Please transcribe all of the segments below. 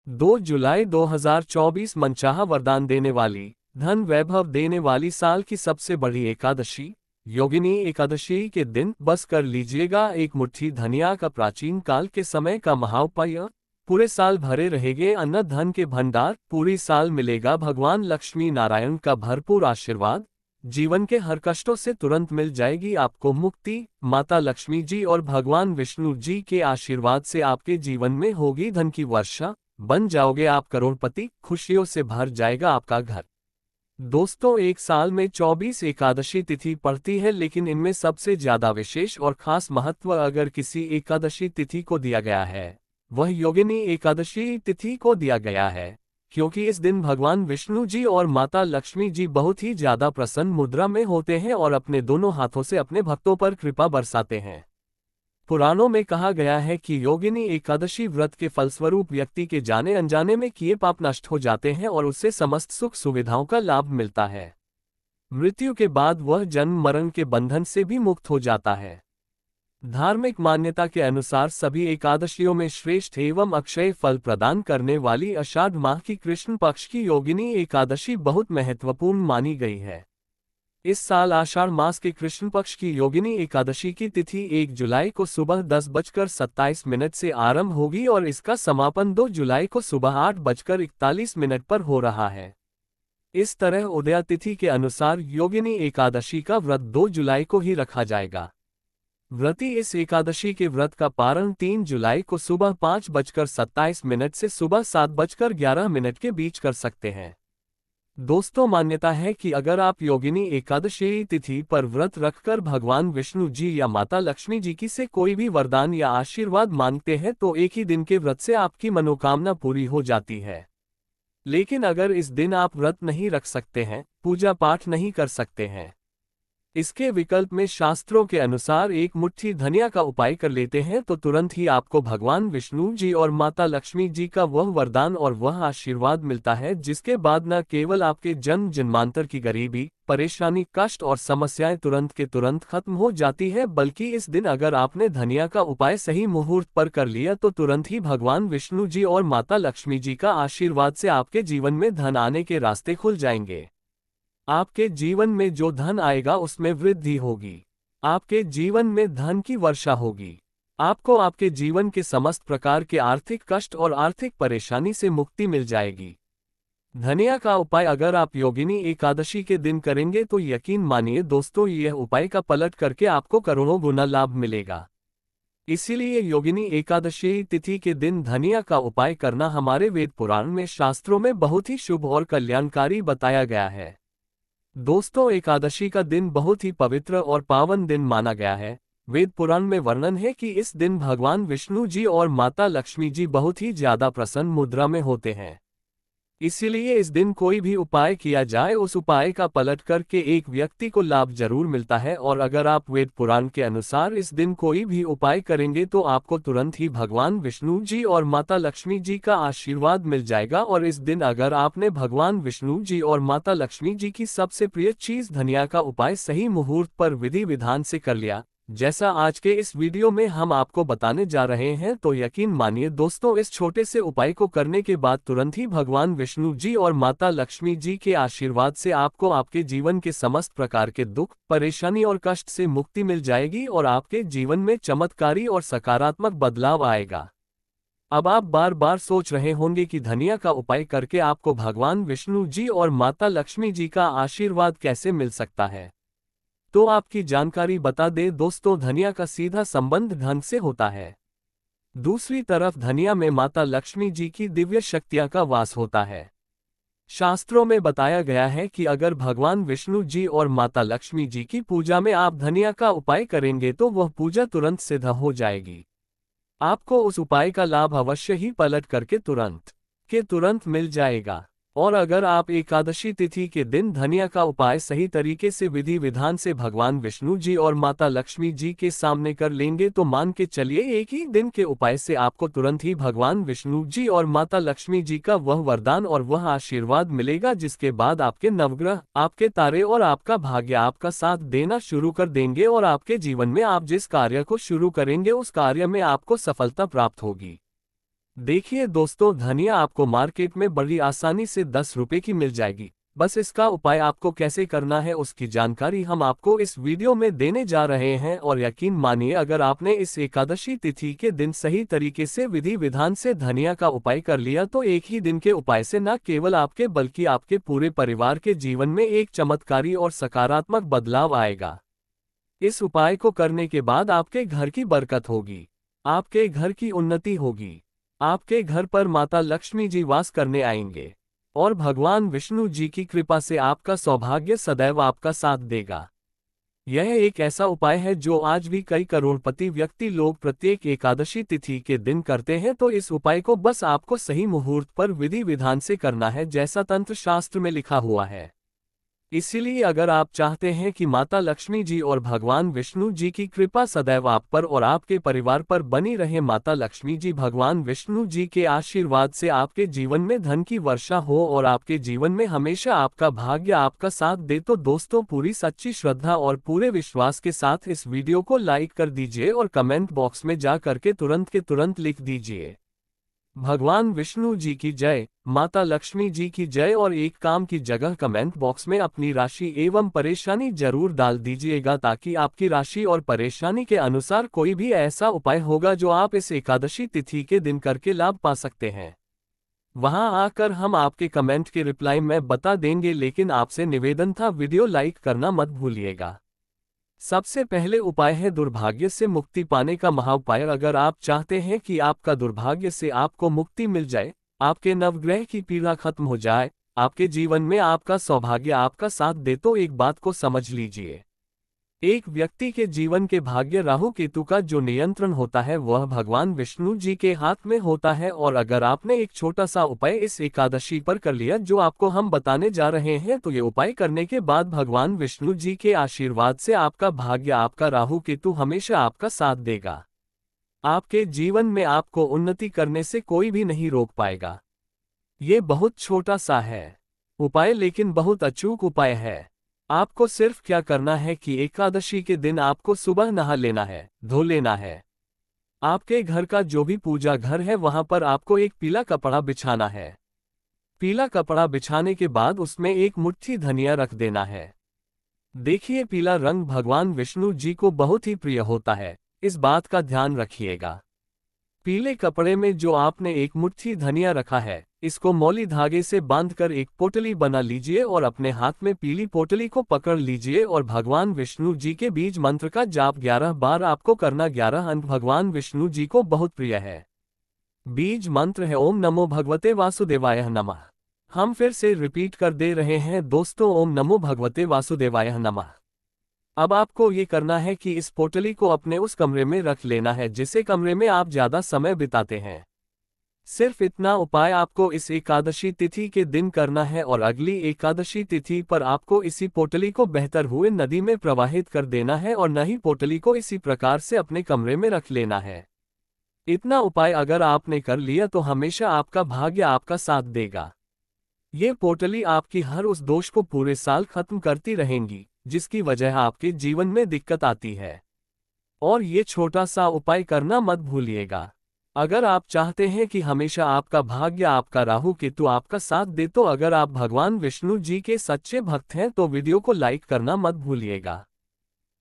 2 जुलाई 2024 मनचाहा वरदान देने वाली, धन वैभव देने वाली साल की सबसे बड़ी एकादशी, योगिनी एकादशी के दिन बस कर लीजिएगा एक मुट्ठी धनिया का प्राचीन काल के समय का महाउपाय। पूरे साल भरे रहेंगे अन्न धन के भंडार, पूरी साल मिलेगा भगवान लक्ष्मी नारायण का भरपूर आशीर्वाद, जीवन के हर कष्टों से तुरंत मिल जाएगी आपको मुक्ति। माता लक्ष्मी जी और भगवान विष्णु जी के आशीर्वाद से आपके जीवन में होगी धन की वर्षा, बन जाओगे आप करोड़पति, खुशियों से भर जाएगा आपका घर। दोस्तों, एक साल में 24 एकादशी तिथि पड़ती है, लेकिन इनमें सबसे ज्यादा विशेष और खास महत्व अगर किसी एकादशी तिथि को दिया गया है, वह योगिनी एकादशी तिथि को दिया गया है, क्योंकि इस दिन भगवान विष्णु जी और माता लक्ष्मी जी बहुत ही ज्यादा प्रसन्न मुद्रा में होते हैं और अपने दोनों हाथों से अपने भक्तों पर कृपा बरसाते हैं। पुराणों में कहा गया है कि योगिनी एकादशी व्रत के फलस्वरूप व्यक्ति के जाने अनजाने में किए पाप नष्ट हो जाते हैं और उससे समस्त सुख सुविधाओं का लाभ मिलता है। मृत्यु के बाद वह जन्म मरण के बंधन से भी मुक्त हो जाता है। धार्मिक मान्यता के अनुसार सभी एकादशियों में श्रेष्ठ एवं अक्षय फल प्रदान करने वाली आषाढ़ माह की कृष्ण पक्ष की योगिनी एकादशी बहुत महत्वपूर्ण मानी गई है। इस साल आषाढ़ मास के कृष्ण पक्ष की योगिनी एकादशी की तिथि 1 जुलाई को सुबह 10:27 से आरंभ होगी और इसका समापन 2 जुलाई को सुबह 8:41 पर हो रहा है। इस तरह उदया तिथि के अनुसार योगिनी एकादशी का व्रत 2 जुलाई को ही रखा जाएगा। व्रती इस एकादशी के व्रत का पारण 3 जुलाई को सुबह 5:27 से सुबह 7:11 के बीच कर सकते हैं। दोस्तों, मान्यता है कि अगर आप योगिनी एकादशी तिथि पर व्रत रखकर भगवान विष्णु जी या माता लक्ष्मी जी की से कोई भी वरदान या आशीर्वाद मांगते हैं तो एक ही दिन के व्रत से आपकी मनोकामना पूरी हो जाती है। लेकिन अगर इस दिन आप व्रत नहीं रख सकते हैं, पूजा पाठ नहीं कर सकते हैं, इसके विकल्प में शास्त्रों के अनुसार एक मुट्ठी धनिया का उपाय कर लेते हैं तो तुरंत ही आपको भगवान विष्णु जी और माता लक्ष्मी जी का वह वरदान और वह आशीर्वाद मिलता है, जिसके बाद न केवल आपके जन्म जन्मांतर की गरीबी, परेशानी, कष्ट और समस्याएं तुरंत के तुरंत खत्म हो जाती है, बल्कि इस दिन अगर आपने धनिया का उपाय सही मुहूर्त पर कर लिया तो तुरंत ही भगवान विष्णु जी और माता लक्ष्मी जी का आशीर्वाद से आपके जीवन में धन आने के रास्ते खुल जाएंगे। आपके जीवन में जो धन आएगा उसमें वृद्धि होगी, आपके जीवन में धन की वर्षा होगी, आपको आपके जीवन के समस्त प्रकार के आर्थिक कष्ट और आर्थिक परेशानी से मुक्ति मिल जाएगी। धनिया का उपाय अगर आप योगिनी एकादशी के दिन करेंगे तो यकीन मानिए दोस्तों, यह उपाय का पलट करके आपको करोड़ों गुना लाभ मिलेगा। इसीलिए योगिनी एकादशी तिथि के दिन धनिया का उपाय करना हमारे वेद पुराण में शास्त्रों में बहुत ही शुभ और कल्याणकारी बताया गया है। दोस्तों, एकादशी का दिन बहुत ही पवित्र और पावन दिन माना गया है। वेद पुराण में वर्णन है कि इस दिन भगवान विष्णु जी और माता लक्ष्मी जी बहुत ही ज्यादा प्रसन्न मुद्रा में होते हैं। इसीलिए इस दिन कोई भी उपाय किया जाए उस उपाय का पलट करके एक व्यक्ति को लाभ जरूर मिलता है, और अगर आप वेद पुराण के अनुसार इस दिन कोई भी उपाय करेंगे तो आपको तुरंत ही भगवान विष्णु जी और माता लक्ष्मी जी का आशीर्वाद मिल जाएगा। और इस दिन अगर आपने भगवान विष्णु जी और माता लक्ष्मी जी की सबसे प्रिय चीज धनिया का उपाय सही मुहूर्त पर विधि विधान से कर लिया, जैसा आज के इस वीडियो में हम आपको बताने जा रहे हैं, तो यकीन मानिए दोस्तों, इस छोटे से उपाय को करने के बाद तुरंत ही भगवान विष्णु जी और माता लक्ष्मी जी के आशीर्वाद से आपको आपके जीवन के समस्त प्रकार के दुख, परेशानी और कष्ट से मुक्ति मिल जाएगी और आपके जीवन में चमत्कारी और सकारात्मक बदलाव आएगा। अब आप बार बार सोच रहे होंगे कि धनिया का उपाय करके आपको भगवान विष्णु जी और माता लक्ष्मी जी का आशीर्वाद कैसे मिल सकता है। तो आपकी जानकारी बता दें दोस्तों, धनिया का सीधा संबंध धन से होता है। दूसरी तरफ धनिया में माता लक्ष्मी जी की दिव्य शक्तियां का वास होता है। शास्त्रों में बताया गया है कि अगर भगवान विष्णु जी और माता लक्ष्मी जी की पूजा में आप धनिया का उपाय करेंगे तो वह पूजा तुरंत सिद्ध हो जाएगी। आपको उस उपाय का लाभ अवश्य ही पलट करके तुरंत मिल जाएगा। और अगर आप एकादशी तिथि के दिन धनिया का उपाय सही तरीके से विधि विधान से भगवान विष्णु जी और माता लक्ष्मी जी के सामने कर लेंगे तो मान के चलिए एक ही दिन के उपाय से आपको तुरंत ही भगवान विष्णु जी और माता लक्ष्मी जी का वह वरदान और वह आशीर्वाद मिलेगा, जिसके बाद आपके नवग्रह, आपके तारे और आपका भाग्य आपका साथ देना शुरू कर देंगे और आपके जीवन में आप जिस कार्य को शुरू करेंगे उस कार्य में आपको सफलता प्राप्त होगी। देखिए दोस्तों, धनिया आपको मार्केट में बड़ी आसानी से 10 रुपए की मिल जाएगी। बस इसका उपाय आपको कैसे करना है उसकी जानकारी हम आपको इस वीडियो में देने जा रहे हैं, और यकीन मानिए अगर आपने इस एकादशी तिथि के दिन सही तरीके से विधि विधान से धनिया का उपाय कर लिया तो एक ही दिन के उपाय से न केवल आपके बल्कि आपके पूरे परिवार के जीवन में एक चमत्कारी और सकारात्मक बदलाव आएगा। इस उपाय को करने के बाद आपके घर की बरकत होगी, आपके घर की उन्नति होगी, आपके घर पर माता लक्ष्मी जी वास करने आएंगे और भगवान विष्णु जी की कृपा से आपका सौभाग्य सदैव आपका साथ देगा। यह एक ऐसा उपाय है जो आज भी कई करोड़पति व्यक्ति लोग प्रत्येक एकादशी तिथि के दिन करते हैं। तो इस उपाय को बस आपको सही मुहूर्त पर विधि विधान से करना है, जैसा तंत्र शास्त्र में लिखा हुआ है। इसीलिए अगर आप चाहते हैं कि माता लक्ष्मी जी और भगवान विष्णु जी की कृपा सदैव आप पर और आपके परिवार पर बनी रहे, माता लक्ष्मी जी भगवान विष्णु जी के आशीर्वाद से आपके जीवन में धन की वर्षा हो और आपके जीवन में हमेशा आपका भाग्य आपका साथ दे, तो दोस्तों पूरी सच्ची श्रद्धा और पूरे विश्वास के साथ इस वीडियो को लाइक कर दीजिए और कमेंट बॉक्स में जा करके तुरंत के तुरंत लिख दीजिए भगवान विष्णु जी की जय, माता लक्ष्मी जी की जय, और एक काम की जगह कमेंट बॉक्स में अपनी राशि एवं परेशानी जरूर डाल दीजिएगा, ताकि आपकी राशि और परेशानी के अनुसार कोई भी ऐसा उपाय होगा जो आप इस एकादशी तिथि के दिन करके लाभ पा सकते हैं। वहां आकर हम आपके कमेंट के रिप्लाई में बता देंगे, लेकिन आपसे निवेदन था वीडियो लाइक करना मत भूलिएगा। सबसे पहले उपाय है दुर्भाग्य से मुक्ति पाने का महाउपाय। अगर आप चाहते हैं कि आपका दुर्भाग्य से आपको मुक्ति मिल जाए, आपके नवग्रह की पीड़ा खत्म हो जाए, आपके जीवन में आपका सौभाग्य आपका साथ दे, तो एक बात को समझ लीजिए। एक व्यक्ति के जीवन के भाग्य राहु केतु का जो नियंत्रण होता है वह भगवान विष्णु जी के हाथ में होता है। और अगर आपने एक छोटा सा उपाय इस एकादशी पर कर लिया जो आपको हम बताने जा रहे हैं, तो ये उपाय करने के बाद भगवान विष्णु जी के आशीर्वाद से आपका भाग्य आपका राहु केतु हमेशा आपका साथ देगा। आपके जीवन में आपको उन्नति करने से कोई भी नहीं रोक पाएगा। ये बहुत छोटा सा है उपाय, लेकिन बहुत अचूक उपाय है। आपको सिर्फ क्या करना है कि एकादशी के दिन आपको सुबह नहा लेना है, धो लेना है। आपके घर का जो भी पूजा घर है वहां पर आपको एक पीला कपड़ा बिछाना है। पीला कपड़ा बिछाने के बाद उसमें एक मुट्ठी धनिया रख देना है। देखिए, पीला रंग भगवान विष्णु जी को बहुत ही प्रिय होता है, इस बात का ध्यान रखिएगा। पीले कपड़े में जो आपने एक मुट्ठी धनिया रखा है, इसको मौली धागे से बांधकर एक पोटली बना लीजिए और अपने हाथ में पीली पोटली को पकड़ लीजिए और भगवान विष्णु जी के बीज मंत्र का जाप 11 बार आपको करना। 11 अंक भगवान विष्णु जी को बहुत प्रिय है। बीज मंत्र है ओम नमो भगवते वासुदेवाय नमः। हम फिर से रिपीट कर दे रहे हैं दोस्तों, ओम नमो भगवते वासुदेवाय नमः। अब आपको ये करना है कि इस पोटली को अपने उस कमरे में रख लेना है जिसे कमरे में आप ज्यादा समय बिताते हैं। सिर्फ इतना उपाय आपको इस एकादशी तिथि के दिन करना है और अगली एकादशी तिथि पर आपको इसी पोटली को बहतर हुए नदी में प्रवाहित कर देना है और न ही पोटली को इसी प्रकार से अपने कमरे में रख लेना है। इतना उपाय अगर आपने कर लिया तो हमेशा आपका भाग्य आपका साथ देगा। ये पोटली आपकी हर उस दोष को पूरे साल खत्म करती रहेंगी जिसकी वजह आपके जीवन में दिक्कत आती है। और ये छोटा सा उपाय करना मत भूलिएगा। अगर आप चाहते हैं कि हमेशा आपका भाग्य आपका राहु केतु आपका साथ दे, तो अगर आप भगवान विष्णु जी के सच्चे भक्त हैं तो वीडियो को लाइक करना मत भूलिएगा।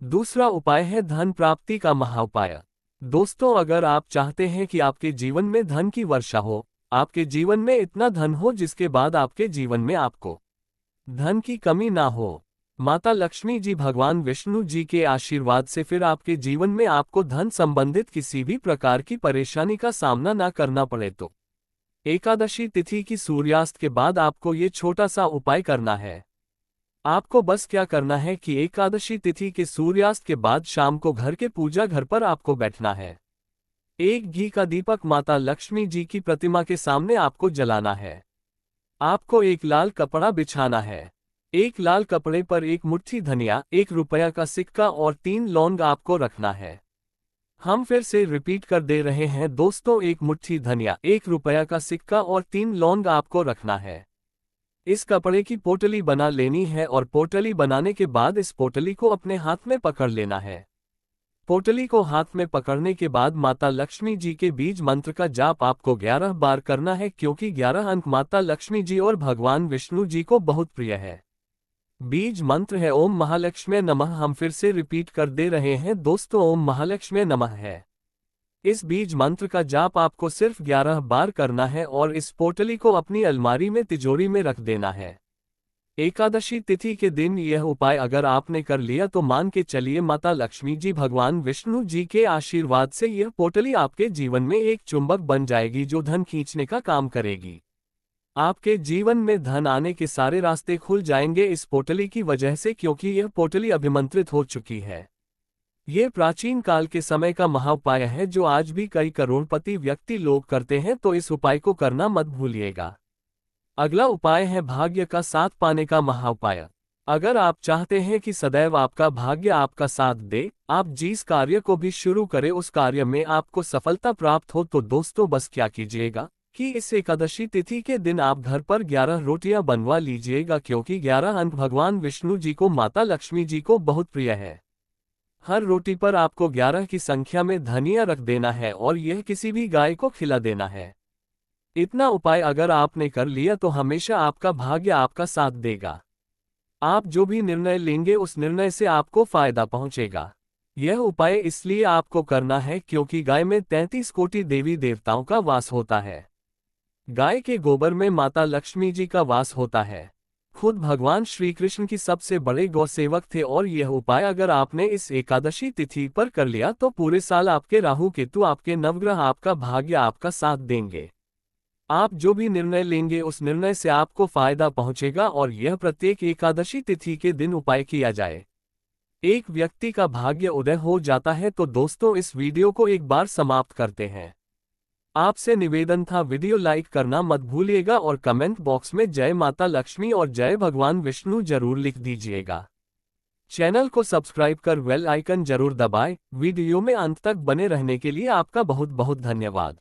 दूसरा उपाय है धन प्राप्ति का महाउपाय। दोस्तों, अगर आप चाहते हैं कि आपके जीवन में धन की वर्षा हो, आपके जीवन में इतना धन हो जिसके बाद आपके जीवन में आपको धन की कमी ना हो, माता लक्ष्मी जी भगवान विष्णु जी के आशीर्वाद से फिर आपके जीवन में आपको धन संबंधित किसी भी प्रकार की परेशानी का सामना ना करना पड़े, तो एकादशी तिथि की सूर्यास्त के बाद आपको ये छोटा सा उपाय करना है। आपको बस क्या करना है कि एकादशी तिथि के सूर्यास्त के बाद शाम को घर के पूजा घर पर आपको बैठना है। एक घी का दीपक माता लक्ष्मी जी की प्रतिमा के सामने आपको जलाना है। आपको एक लाल कपड़ा बिछाना है। एक लाल कपड़े पर एक मुट्ठी धनिया, 1 रुपया का सिक्का और 3 लौंग आपको रखना है। हम फिर से रिपीट कर दे रहे हैं दोस्तों, 1 मुट्ठी धनिया, 1 रुपया का सिक्का और 3 लौंग आपको रखना है। इस कपड़े की पोटली बना लेनी है और पोटली बनाने के बाद इस पोटली को अपने हाथ में पकड़ लेना है। पोटली को हाथ में पकड़ने के बाद माता लक्ष्मी जी के बीज मंत्र का जाप आपको 11 बार करना है, क्योंकि 11 अंक माता लक्ष्मी जी और भगवान विष्णु जी को बहुत प्रिय है। बीज मंत्र है ओम महालक्ष्मी नमः। हम फिर से रिपीट कर दे रहे हैं दोस्तों, ओम महालक्ष्मी नमः है। इस बीज मंत्र का जाप आपको सिर्फ 11 बार करना है और इस पोटली को अपनी अलमारी में तिजोरी में रख देना है। एकादशी तिथि के दिन यह उपाय अगर आपने कर लिया तो मान के चलिए माता लक्ष्मी जी भगवान विष्णु जी के आशीर्वाद से यह पोटली आपके जीवन में एक चुंबक बन जाएगी जो धन खींचने का काम करेगी। आपके जीवन में धन आने के सारे रास्ते खुल जाएंगे इस पोटली की वजह से, क्योंकि यह पोटली अभिमंत्रित हो चुकी है। यह प्राचीन काल के समय का महाउपाय है जो आज भी कई करोड़पति व्यक्ति लोग करते हैं, तो इस उपाय को करना मत भूलिएगा। अगला उपाय है भाग्य का साथ पाने का महाउपाय। अगर आप चाहते हैं कि सदैव आपका भाग्य आपका साथ दे, आप जिस कार्य को भी शुरू करें उस कार्य में आपको सफलता प्राप्त हो, तो दोस्तों बस क्या कीजिएगा कि इस एकादशी तिथि के दिन आप घर पर 11 रोटियां बनवा लीजिएगा, क्योंकि 11 अंक भगवान विष्णु जी को माता लक्ष्मी जी को बहुत प्रिय है। हर रोटी पर आपको 11 की संख्या में धनिया रख देना है और यह किसी भी गाय को खिला देना है। इतना उपाय अगर आपने कर लिया तो हमेशा आपका भाग्य आपका साथ देगा। आप जो भी निर्णय लेंगे उस निर्णय से आपको फायदा पहुंचेगा। यह उपाय इसलिए आपको करना है क्योंकि गाय में 33 कोटि देवी देवताओं का वास होता है। गाय के गोबर में माता लक्ष्मी जी का वास होता है। खुद भगवान श्री कृष्ण की सबसे बड़े गौसेवक थे और यह उपाय अगर आपने इस एकादशी तिथि पर कर लिया तो पूरे साल आपके राहु केतु आपके नवग्रह आपका भाग्य आपका साथ देंगे। आप जो भी निर्णय लेंगे उस निर्णय से आपको फायदा पहुंचेगा और यह प्रत्येक एकादशी तिथि के दिन उपाय किया जाए। एक व्यक्ति का भाग्य उदय हो जाता है। तो दोस्तों इस वीडियो को एक बार समाप्त करते हैं। आपसे निवेदन था, वीडियो लाइक करना मत भूलिएगा और कमेंट बॉक्स में जय माता लक्ष्मी और जय भगवान विष्णु जरूर लिख दीजिएगा। चैनल को सब्सक्राइब कर बेल आइकन जरूर दबाएं। वीडियो में अंत तक बने रहने के लिए आपका बहुत बहुत धन्यवाद।